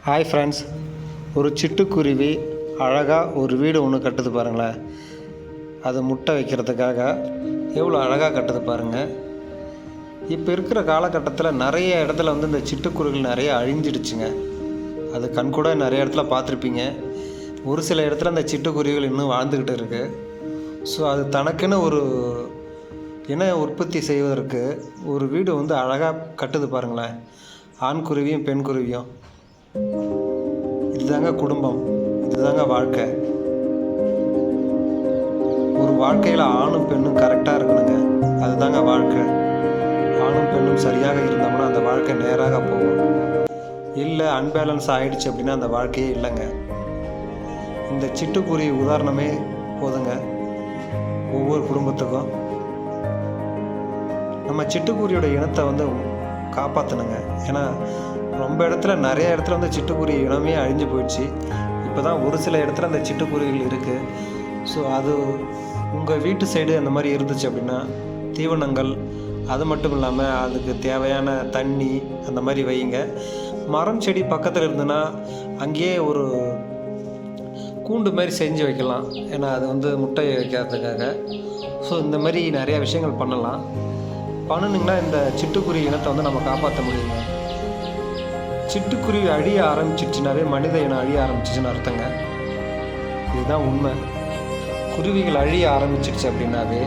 Hi friends, ஒரு சிட்டுக்குருவி அழகாக ஒரு வீடு ஒன்று கட்டுது பாருங்களேன். அது முட்டை வைக்கிறதுக்காக எவ்வளோ அழகாக கட்டுது பாருங்கள். இப்போ இருக்கிற காலகட்டத்தில் நிறைய இடத்துல இந்த சிட்டுக்குருவிகள் நிறைய அழிஞ்சிடுச்சுங்க. அது கண்கூட நிறைய இடத்துல பார்த்துருப்பீங்க. ஒரு சில இடத்துல அந்த சிட்டுக்குருவிகள் இன்னும் வாழ்ந்துக்கிட்டு இருக்குது. ஸோ அது தனக்குன்னு ஒரு இன உற்பத்தி செய்வதற்கு ஒரு வீடு அழகாக கட்டுது பாருங்களேன். ஆண் குருவியும் பெண் குருவியும். இதுதாங்க குடும்பம், இதுதாங்க வாழ்க்கை. ஒரு வாழ்க்கையில் ஆணும் பெண்ணும் கரெக்டாக இருக்கணுங்க. அதுதாங்க வாழ்க்கை. ஆணும் பெண்ணும் சரியாக இருந்தோம்னா அந்த வாழ்க்கை நேராக போகும். இல்லை அன்பேலன்ஸ் ஆகிடுச்சு அப்படின்னா அந்த வாழ்க்கையே இல்லைங்க. இந்த சிட்டுக்குருவி உதாரணமே போதுங்க ஒவ்வொரு குடும்பத்துக்கும். நம்ம சிட்டுக்குருவியோட இனத்தை காப்பாற்றணுங்க. ஏன்னா ரொம்ப இடத்துல நிறைய இடத்துல சிட்டுக்குருவி இனமே அழிஞ்சு போயிடுச்சு. இப்போ தான் ஒரு சில இடத்துல அந்த சிட்டுக்குருவிகள் இருக்குது. ஸோ அது உங்கள் வீட்டு சைடு அந்த மாதிரி இருந்துச்சு அப்படின்னா தீவனங்கள், அது மட்டும் இல்லாமல் அதுக்கு தேவையான தண்ணி அந்த மாதிரி வைங்க. மரம் செடி பக்கத்தில் இருந்துன்னா அங்கேயே ஒரு கூண்டு மாதிரி செஞ்சு வைக்கலாம். ஏன்னா அது முட்டை வைக்கிறதுக்காக. ஸோ இந்த மாதிரி நிறையா விஷயங்கள் பண்ணினீங்கன்னா இந்த சிட்டுக்குருவி இனத்தை நம்ம காப்பாற்ற முடியுங்க. சிட்டுக்குருவி அழிய ஆரம்பிச்சிடுச்சுனாவே மனித இனம் அழிய ஆரம்பிச்சிச்சுன்னு அர்த்தங்க. இதுதான் உண்மை. குருவிகள் அழிய ஆரம்பிச்சிடுச்சு அப்படின்னாவே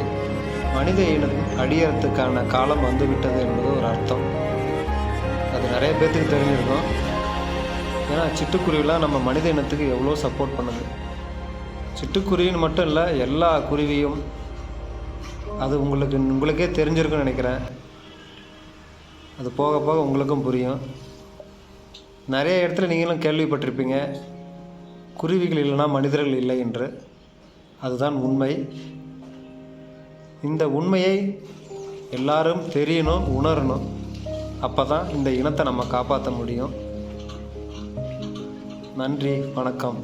மனித இனம் அழியறதுக்கான காலம் விட்டது என்பது ஒரு அர்த்தம். அது நிறைய பேர்த்துக்கு தெரிஞ்சிருக்கும். ஏன்னா சிட்டுக்குருவிலாம் நம்ம மனித இனத்துக்கு எவ்வளோ சப்போர்ட் பண்ணுது. சிட்டுக்குருவின்னு மட்டும் இல்லை, எல்லா குருவியும். அது உங்களுக்கே தெரிஞ்சிருக்குன்னு நினைக்கிறேன். அது போக போக உங்களுக்கும் புரியும். நிறைய இடத்துல நீங்களும் கேள்விப்பட்டிருப்பீங்க, குருவிகள் இல்லைன்னா மனிதர்கள் இல்லை என்று. அதுதான் உண்மை. இந்த உண்மையை எல்லாரும் தெரியணும், உணரணும். அப்போ தான் இந்த இனத்தை நம்ம காப்பாற்ற முடியும். நன்றி, வணக்கம்.